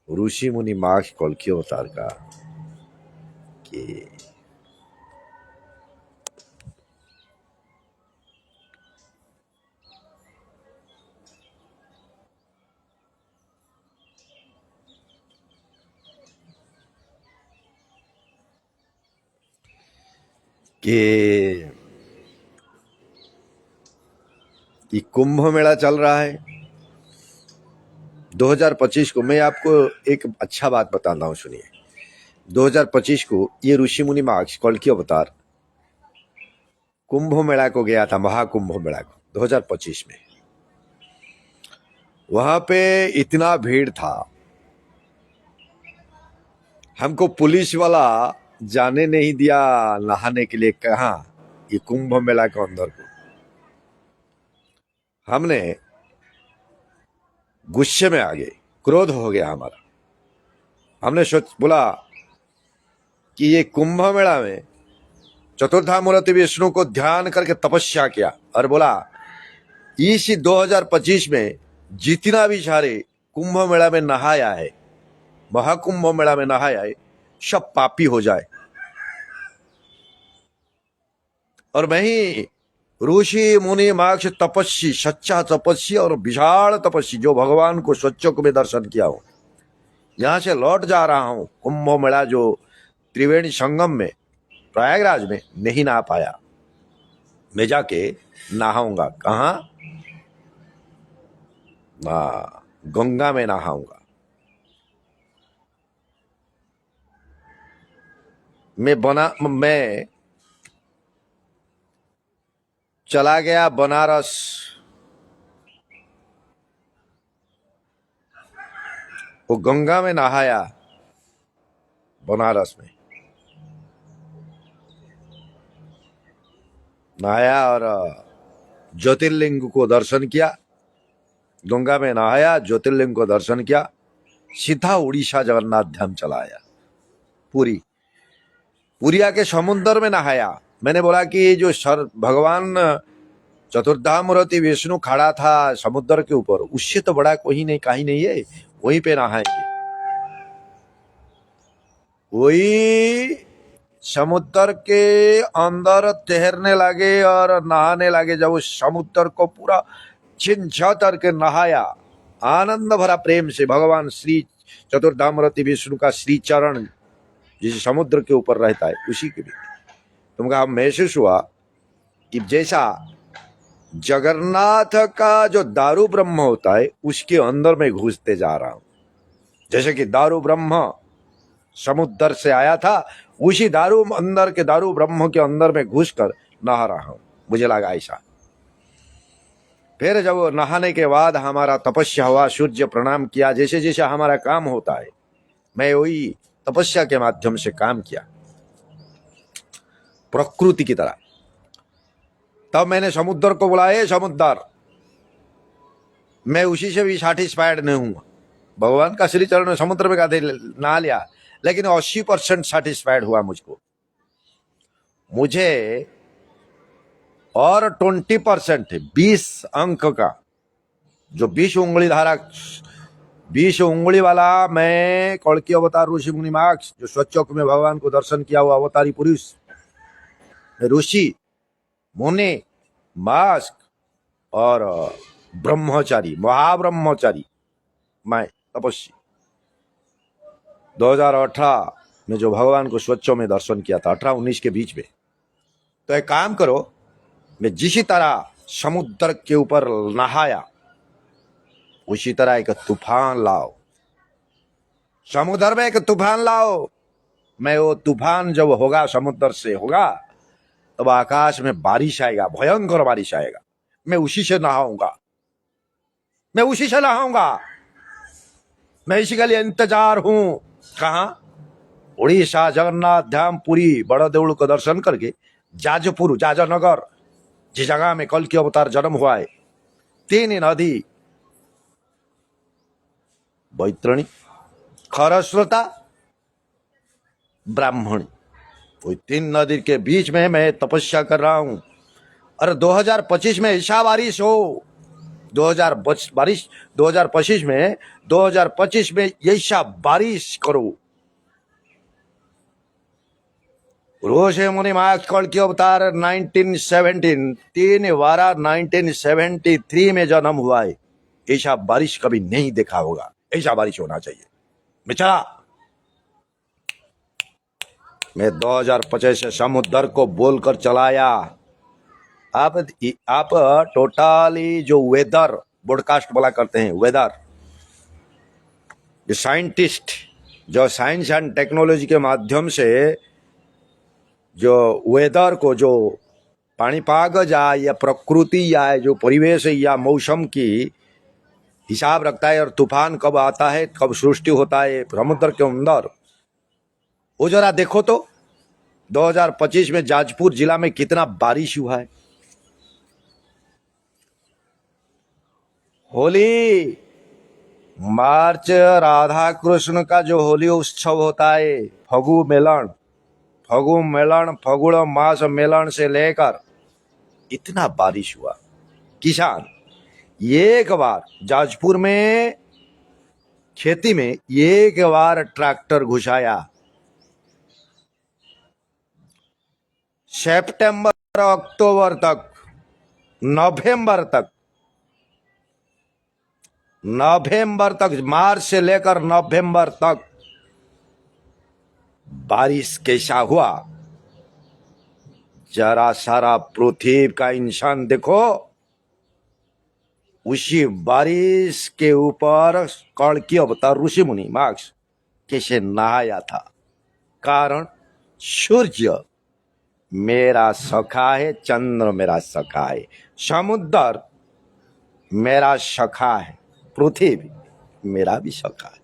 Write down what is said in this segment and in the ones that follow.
ऋषि मुनि मार्क्स कल्कि अवतार का कि कि कुंभ मेला चल रहा है 2025 को। मैं आपको एक अच्छा बात बताता हूँ, सुनिए। 2025 को ये ऋषि मुनि मार्क्स कल्कि अवतार कुंभ मेला को गया था, महाकुंभ मेला को 2025 में। वहां पे इतना भीड़ था, हमको पुलिस वाला जाने नहीं दिया नहाने के लिए। कहा ये कुंभ मेला के अंदर को हमने गुस्से में आ गए, क्रोध हो गया हमारा। हमने बोला कि ये कुंभ मेला में चतुर्धामूर्ति विष्णु को ध्यान करके तपस्या किया और बोला इस 2025 में जितना भी सारे कुंभ मेला में नहाया है, महाकुंभ मेला में नहाया है, सब पापी हो जाए। और मैं ही ऋषि मुनि मार्क्स तपस्वी, सच्चा तपस्वी और विशाल तपस्वी, जो भगवान को सच्चों में दर्शन किया हूं, यहां से लौट जा रहा हूं। कुंभ मेला जो त्रिवेणी संगम में प्रयागराज में नहीं नहा पाया, मैं जाके नहाऊंगा। कहां? गंगा में नहाऊंगा। मैं चला गया बनारस। वो गंगा में नहाया बनारस में, नहाया और ज्योतिर्लिंग को दर्शन किया। गंगा में नहाया, ज्योतिर्लिंग को दर्शन किया, सीधा उड़ीसा जगन्नाथ धाम चला आया। पुरिया के समुद्र में नहाया। मैंने बोला कि जो भगवान चतुर्धामूर्ति विष्णु खड़ा था समुद्र के ऊपर, उससे तो बड़ा कोई नहीं, कहीं नहीं है, वहीं पे नहाएंगे। वही समुद्र के अंदर तैरने लगे और नहाने लगे। जब उस समुद्र को पूरा छिन-छतर के नहाया, आनंद भरा प्रेम से, भगवान श्री चतुर्धामूर्ति विष्णु का श्री चरण जिस समुद्र के ऊपर रहता है, उसी के भी तुमका महसूस हुआ कि जैसा जगन्नाथ का जो दारू ब्रह्म होता है, उसके अंदर में घुसते जा रहा हूं। जैसे कि दारू ब्रह्म समुद्र से आया था, उसी दारू ब्रह्म के अंदर में घुसकर नहा रहा हूं, मुझे लगा ऐसा। फिर जब नहाने के बाद हमारा तपस्या हुआ, सूर्य प्रणाम किया, जैसे जैसे हमारा काम होता है, मैं वही तपस्या के माध्यम से काम किया, प्रकृति की तरह। तब मैंने समुद्र को बुलाया, समुद्र, मैं उसी से भी सैटिस्फाइड नहीं हूं। भगवान का श्री चरण समुद्र में गाधे नहा लिया, लेकिन 80% सैटिस्फाइड हुआ मुझको। मुझे और 20% 20 अंक का, जो 20 उंगली धारा, 20 उंगली वाला मैं कल्कि अवतार ऋषि मुनि मार्क्स, जो स्वच्छोक में भगवान को दर्शन किया हुआ अवतारी पुरुष, ऋषि मुनि मार्क्स और ब्रह्मचारी, महाब्रह्मचारी, मैं तपस्वी, 2018 में जो भगवान को स्वच्छों में दर्शन किया था, 18-19 के बीच में। तो एक काम करो, मैं जिस तरह समुद्र के ऊपर नहाया, उसी तरह एक तूफान लाओ, समुद्र में एक तूफान लाओ। मैं वो तूफान जब होगा, समुद्र से होगा, तब आकाश में बारिश आएगा, भयंकर बारिश आएगा। मैं उसी से नहाऊंगा, मैं उसी से नहाऊंगा। मैं इसी के लिए इंतजार हूं। कहा? उड़ीसा जगन्नाथ धाम पुरी बड़ा देउल को दर्शन करके जाजपुर, जाजनगर, जिस जगह में कल्कि अवतार जन्म हुआ है, 3 नदी, बैतरणी, खरस्रोता, ब्राह्मणी, कोई 3 नदी के बीच में मैं तपस्या कर रहा हूं। और 2025 में ऐसा बारिश हो बारिश 2025 में ऐसा बारिश करो। ऋषि मुनि मार्क्स कल की अवतार 1917 3 वारा 1973 में जन्म हुआ है। ऐसा बारिश कभी नहीं देखा होगा, ऐसा बारिश होना चाहिए। मैं चला, मैं 2025 से समुद्र को बोलकर चलाया। आप टोटली जो वेदर ब्रॉडकास्ट बोला करते हैं, वेदर साइंटिस्ट जो साइंस एंड टेक्नोलॉजी के माध्यम से जो वेदर को, जो पानीपाग या प्रकृति या जो परिवेश या मौसम की हिसाब रखता है और तूफान कब आता है, कब सृष्टि होता है समुद्र के अंदर, वो जरा देखो तो 2025 में जाजपुर जिला में कितना बारिश हुआ है। होली, मार्च राधा कृष्ण का जो होली उत्सव होता है, फगु मेलन, फगुण मास मेलन से लेकर इतना बारिश हुआ। किसान एक बार जाजपुर में खेती में एक बार ट्रैक्टर घुसाया। सितंबर अक्टूबर तक, नवंबर तक, मार्च से लेकर नवंबर तक बारिश कैसा हुआ, जरा सारा पृथ्वी का इंसान देखो। उसी बारिश के ऊपर कल की अवतार ऋषि मुनि मार्क्स कैसे नहाया था। कारण सूर्य मेरा सखा है, चंद्र मेरा सखा है, समुद्र मेरा सखा है, पृथ्वी मेरा भी सखा है।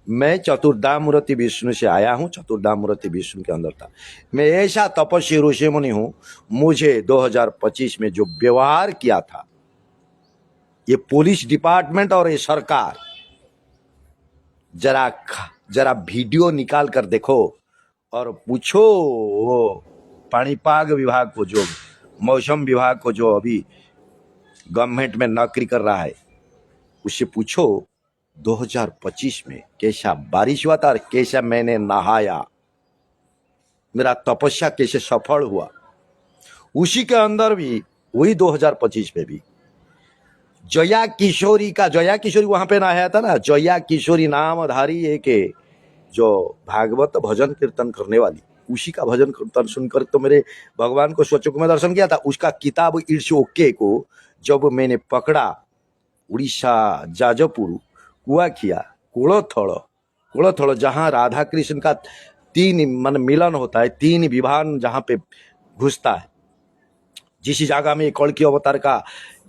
मैं चतुर्धामूर्ति विष्णु से आया हूं, चतुर्धामूर्ति विष्णु के अंदर था। मैं ऐसा तपस्वी ऋषि मुनि हूं। मुझे 2025 में जो व्यवहार किया था, ये पुलिस डिपार्टमेंट और ये सरकार, जरा वीडियो निकाल कर देखो और पूछो वो पानीपाग विभाग को, जो मौसम विभाग को, जो अभी गवर्नमेंट में नौकरी कर रहा है, उससे पूछो 2025 में कैसा बारिश हुआ था और कैसा मैंने नहाया, मेरा तपस्या कैसे सफल हुआ। उसी के अंदर भी वही 2025 में भी जया किशोरी वहां पे नहाया था ना। जया किशोरी नामधारी एक जो भागवत भजन कीर्तन करने वाली, उसी का भजन कीर्तन सुनकर तो मेरे भगवान को स्वचक्षु में दर्शन किया था। उसका किताब इट्स ओके को जब मैंने पकड़ा, उड़ीसा जाजपुर कुआखिया कोड़ोथड़ जहाँ राधा कृष्ण का तीन मिलन होता है, तीन विवाह जहाँ पे घुसता है, जिस जगह में कल की अवतार का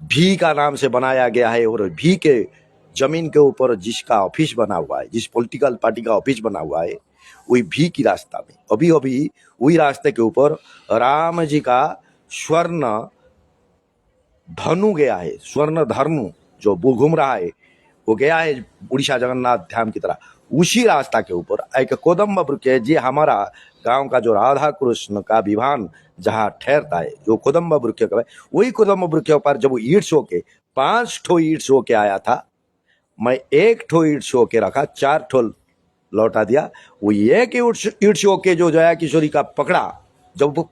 भी का नाम से बनाया गया है, और भी के जमीन के ऊपर जिसका ऑफिस बना हुआ है, जिस पॉलिटिकल पार्टी का ऑफिस बना हुआ है, वही भी की रास्ता में अभी वही रास्ते के ऊपर राम जी का स्वर्ण धनु गया है, स्वर्ण धनु जो घूम रहा है, वो गया है उड़ीसा जगन्नाथ धाम की तरह। उसी रास्ता के ऊपर एक कोदम्ब वृक्ष है, जी हमारा गांव का जो राधा कृष्ण का विवाह जहाँ ठहरता है, जो कोदम्ब वृक्ष का है, वही कोदम्ब वृक्ष पर जब ईट सो के 5 ठो ईट सो के आया था, मैं 1 ठो ईट सो के रखा, 4 ठो लौटा दिया। वो एक ईट सो के जो जया किशोरी का पकड़ा, जब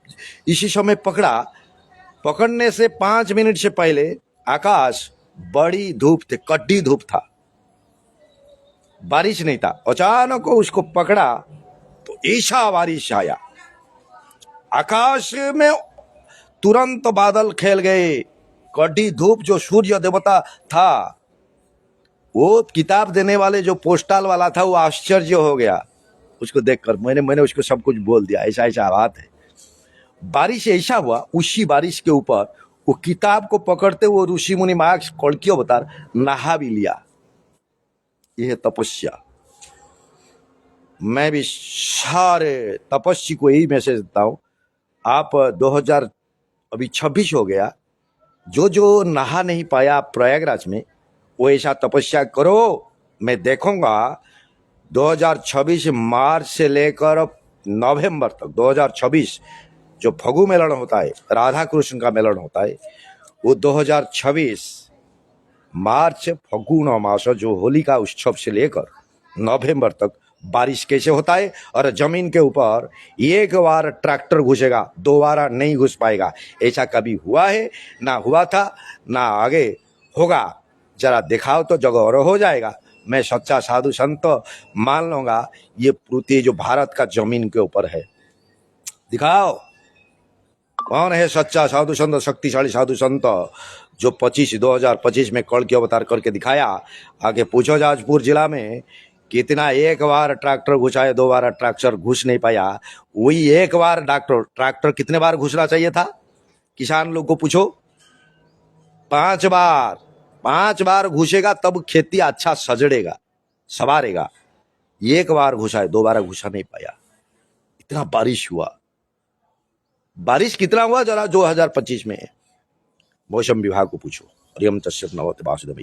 इसी समय पकड़ने से 5 मिनट से पहले आकाश बड़ी धूप थे, कड्डी धूप था, बारिश नहीं था। अचानक उसको पकड़ा तो ऐसा बारिश आया, आकाश में तुरंत बादल खेल गए, कड्डी धूप। जो सूर्य देवता था, वो किताब देने वाले जो पोस्टल वाला था, वो आश्चर्य हो गया उसको देखकर। मैंने उसको सब कुछ बोल दिया, ऐसा बात है। बारिश ऐसा हुआ, उसी बारिश के ऊपर वो किताब को पकड़ते वो ऋषि मुनि मार्क्स कल की अवतार नहा भी लिया। यह तपस्या। मैं भी सारे तपस्वी को यही मैसेज देता हूं, आप 2026 हो गया, जो नहा नहीं पाया प्रयागराज में, वो ऐसा तपस्या करो। मैं देखूंगा 2026 मार्च से लेकर नवंबर तक, 2026 जो फगु मेलन होता है, राधा कृष्ण का मेलन होता है, वो 2026 मार्च फगुन मास जो होलिका उत्सव से लेकर नवंबर तक बारिश कैसे होता है, और जमीन के ऊपर एक बार ट्रैक्टर घुसेगा, दोबारा नहीं घुस पाएगा। ऐसा कभी हुआ है? ना हुआ था, ना आगे होगा। जरा दिखाओ तो जगह हो जाएगा। मैं सच्चा साधु संत मान लूंगा ये पृथ्वी जो भारत का जमीन के ऊपर है। दिखाओ कौन है सच्चा साधु संत, शक्तिशाली साधु संत जो 2025 में कल के अवतार करके दिखाया। आगे पूछो जाजपुर जिला में कितना एक बार ट्रैक्टर घुसाए, दो बार ट्रैक्टर घुस नहीं पाया। वही एक बार ट्रैक्टर कितने बार घुसना चाहिए था? किसान लोग को पूछो। 5 बार। 5 बार घुसेगा तब खेती अच्छा सजड़ेगा, सवारेगा। एक बार घुसाए, दोबारा घुसा नहीं पाया। इतना बारिश हुआ। बारिश कितना हुआ जरा 2025 में मौसम विभाग को पूछो। हरियम तस्यत नवत वासुदेव।